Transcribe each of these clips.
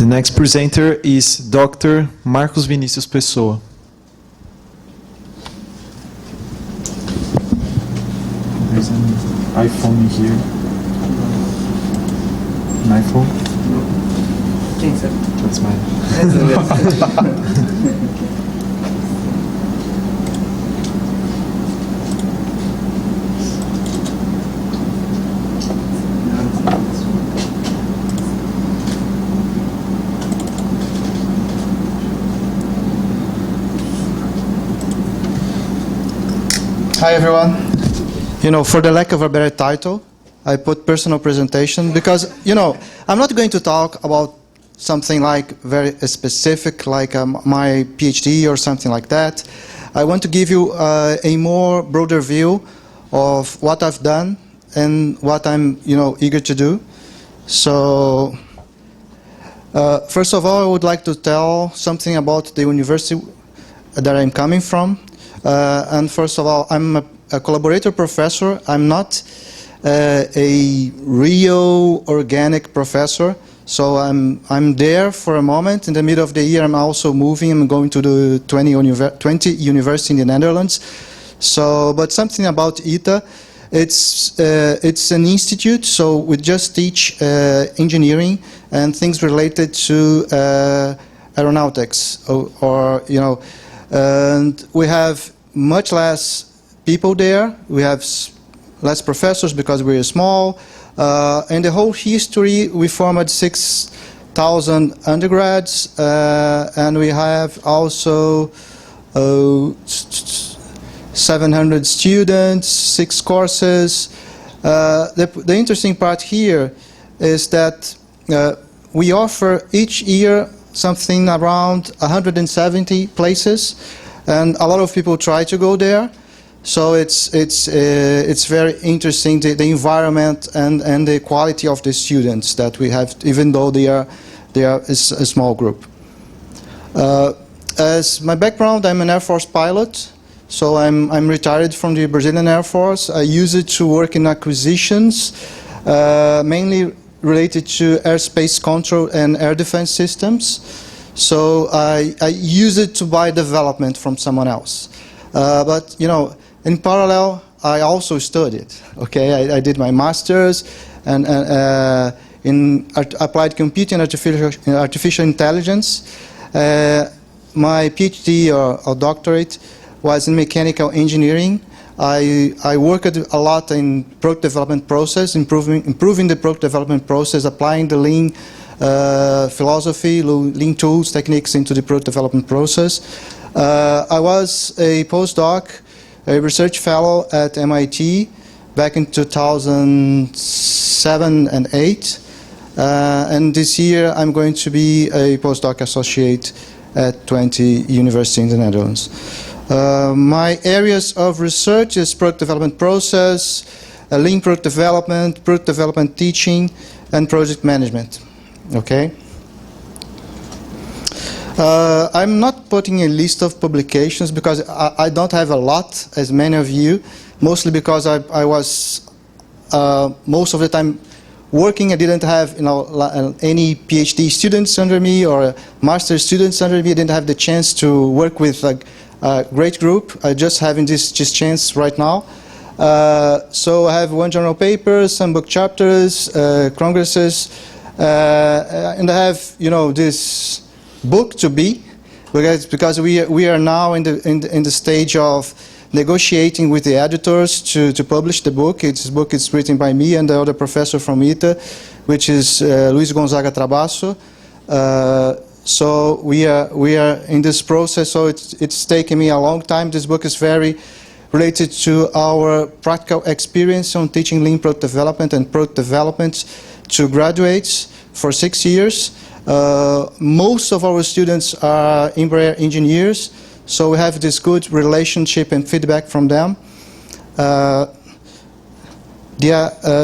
The next presenter is Dr. Marcos Vinicius Pessôa. There's an iPhone here. An iPhone? Quem sabe? That's mine. Hi everyone. For the lack of a better title, I put personal presentation because, I'm not going to talk about something like very specific, like my PhD or something like that. I want to give you a more broader view of what I've done and what I'm, eager to do. So, first of all, I would like to tell something about the university that I'm coming from. And first of all, I'm a collaborator professor. I'm not a real organic professor. So I'm there for a moment. In the middle of the year, I'm also moving. I'm going to the 20 university in the Netherlands. So, but something about ITA, it's an institute. So we just teach engineering and things related to aeronautics, and we have much less people there. We have less professors because we're small. In the whole history, we formed 6,000 undergrads, and we have also 700 students, 6 courses. The interesting part here is that we offer each year something around 170 places, and a lot of people try to go there. So it's very interesting, the environment and the quality of the students that we have, even though they are a small group. As my background, I'm an Air Force pilot, so I'm retired from the Brazilian Air Force. I use it to work in acquisitions, mainly related to airspace control and air defense systems. So I use it to buy development from someone else. But in parallel, I also studied. Okay, I did my master's and in applied computing and artificial intelligence. My PhD or doctorate was in mechanical engineering. I worked a lot in product development process, improving the product development process, applying the lean philosophy, lean tools, techniques into the product development process. I was a postdoc, a research fellow at MIT back in 2007 and 2008. And this year I'm going to be a postdoc associate at 20 University in the Netherlands. My areas of research is product development process, lean product development teaching, and project management. Okay. I'm not putting a list of publications because I don't have a lot, as many of you, mostly because I was most of the time working. I didn't have any PhD students under me or master students under me. I didn't have the chance to work with a great group. I'm just having this chance right now. So I have one journal paper, some book chapters, congresses, and I have this book to be, because we are now in the stage of negotiating with the editors to publish the book. This book is written by me and the other professor from ITA, which is Luis Gonzaga Trabasso. So we are in this process. So it's taken me a long time. This book is very related to our practical experience on teaching lean product development and product development to graduates for 6 years. Most of our students are Embraer engineers, so we have this good relationship and feedback from them.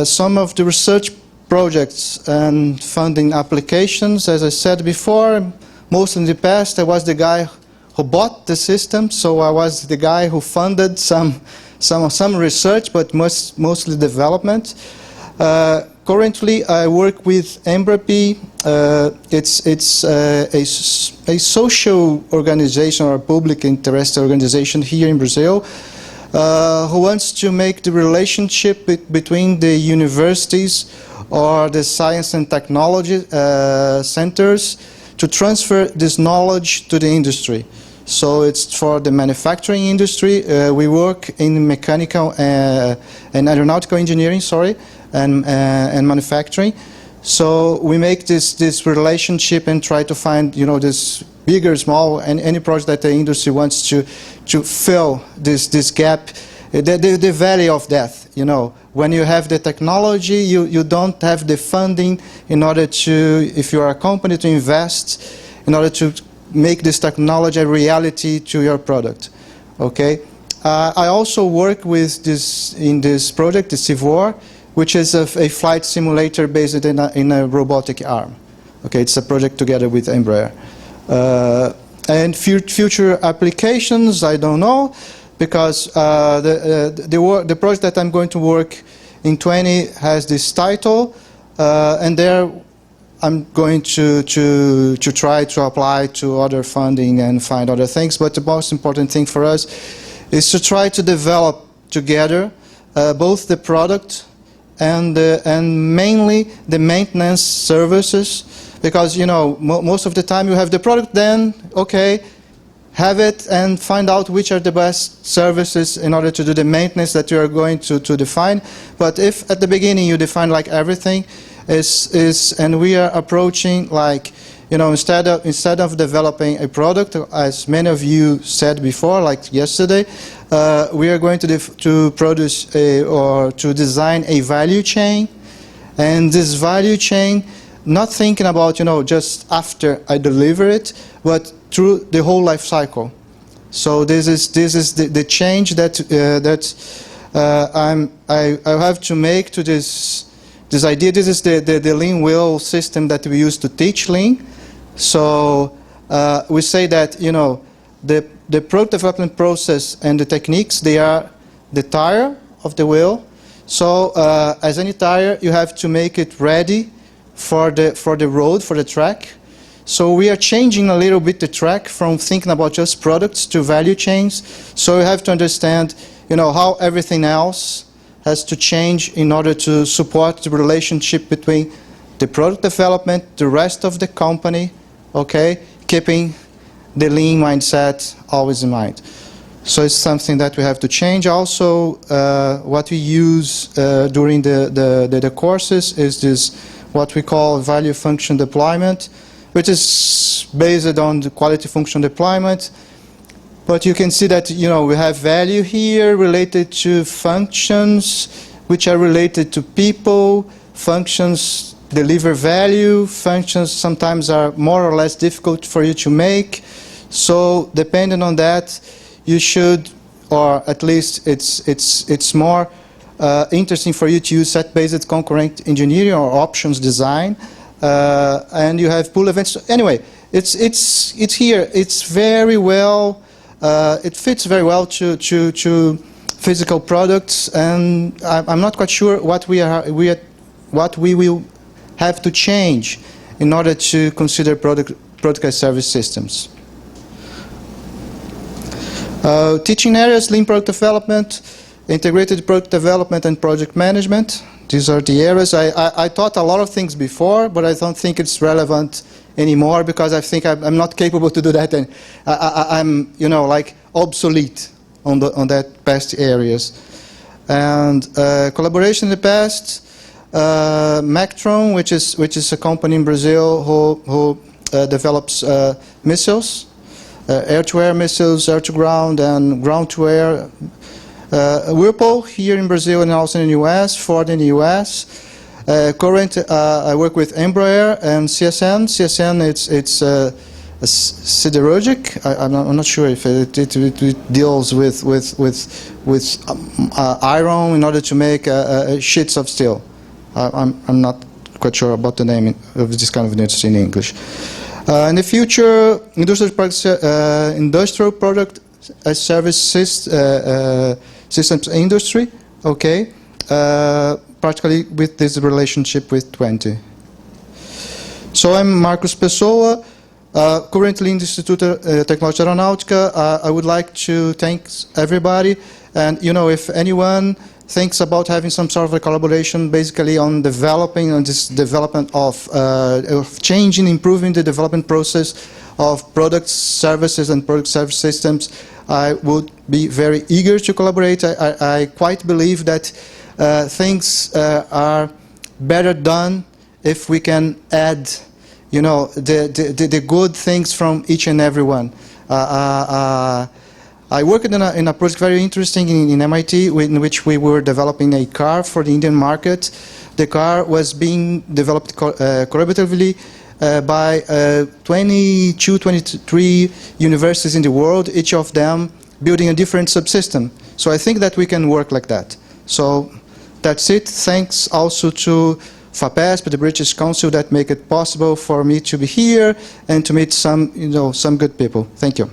Some of the research projects and funding applications, as I said before, most in the past I was the guy who bought the system, so I was the guy who funded some research, but mostly development. Currently, I work with Embraer it's a social organization or a public interest organization here in Brazil who wants to make the relationship between the universities or the science and technology centers to transfer this knowledge to the industry. So it's for the manufacturing industry. We work in mechanical and aeronautical engineering, and manufacturing. So we make this relationship and try to find, this big or small, and any project that the industry wants to fill this gap, the valley of death. When you have the technology, you don't have the funding in order to, if you are a company, to invest in order to make this technology a reality to your product. Okay. I also work with in this project, the CIVOR, which is a flight simulator based in a robotic arm. Okay, it's a project together with Embraer. And future applications, I don't know, because the project that I'm going to work in 20 has this title, and there I'm going to try to apply to other funding and find other things. But the most important thing for us is to try to develop together both the product and mainly the maintenance services, because most of the time you have the product, then okay, have it and find out which are the best services in order to do the maintenance that you are going to define. But if at the beginning you define like everything and we are approaching like, instead of developing a product, as many of you said before, like yesterday, we are going to produce or to design a value chain, and this value chain, not thinking about just after I deliver it, but through the whole life cycle. So this is the change that I have to make to this idea. This is the Lean wheel system that we use to teach Lean. So we say that the product development process and the techniques, they are the tire of the wheel. So as any tire, you have to make it ready for the road, for the track. So we are changing a little bit the track from thinking about just products to value chains. So you have to understand, how everything else has to change in order to support the relationship between the product development, the rest of the company, okay, keeping the Lean mindset always in mind. So it's something that we have to change. Also, what we use during the courses is this, what we call value function deployment, which is based on the quality function deployment. But you can see that we have value here related to functions, which are related to people. Functions deliver value. Functions sometimes are more or less difficult for you to make. So depending on that, you should, or at least it's more interesting for you to use set-based concurrent engineering or options design. And you have pull events. Anyway, it's here. It's very well. It fits very well to physical products, and I'm not quite sure what we will have to change in order to consider product as service systems. Teaching areas: Lean product development, integrated product development, and project management. These are the areas. I taught a lot of things before, but I don't think it's relevant anymore because I think I'm not capable to do that, and I'm like obsolete on that past areas. And collaboration in the past, Mactron, which is a company in Brazil who develops missiles, air-to-air missiles, air-to-ground, and ground-to-air. Whirlpool here in Brazil and also in the US, Ford in the US. I work with Embraer and CSN. CSN, it's a siderurgic. I'm not sure if it deals with iron in order to make sheets of steel. I'm not quite sure about the name of this kind of industry in English. In the future, industrial product as service systems industry, okay, particularly with this relationship with 20. So I'm Marcos Pessôa, currently in the Instituto Tecnológico de Aeronáutica. I would like to thank everybody, and if anyone thinks about having some sort of a collaboration basically on developing on this development of changing, improving the development process of products, services and product service systems, I would be very eager to collaborate. I quite believe that things are better done if we can add the good things from each and every one. I worked in a project very interesting in MIT in which we were developing a car for the Indian market. The car was being developed collaboratively by 22, 23 universities in the world, each of them building a different subsystem. So I think that we can work like that. So that's it. Thanks also to FAPESP, the British Council, that make it possible for me to be here and to meet some good people. Thank you.